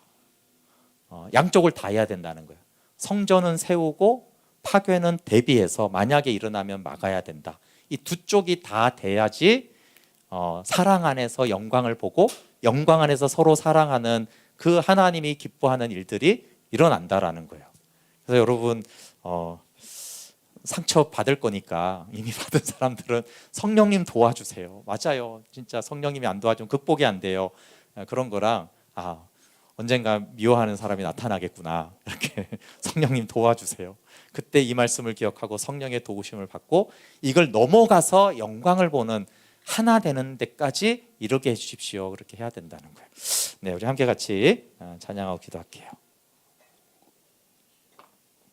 양쪽을 다 해야 된다는 거예요. 성전은 세우고 파괴는 대비해서 만약에 일어나면 막아야 된다. 이 두 쪽이 다 돼야지 사랑 안에서 영광을 보고 영광 안에서 서로 사랑하는 그 하나님이 기뻐하는 일들이 일어난다라는 거예요. 그래서 여러분 상처 받을 거니까 이미 받은 사람들은 성령님 도와주세요. 맞아요. 진짜 성령님이 안 도와주면 극복이 안 돼요. 그런 거랑 언젠가 미워하는 사람이 나타나겠구나. 이렇게 성령님 도와주세요. 그때 이 말씀을 기억하고 성령의 도우심을 받고 이걸 넘어가서 영광을 보는 하나 되는 데까지 이르게 해주십시오. 그렇게 해야 된다는 거예요. 네, 우리 함께 같이 찬양하고 기도할게요.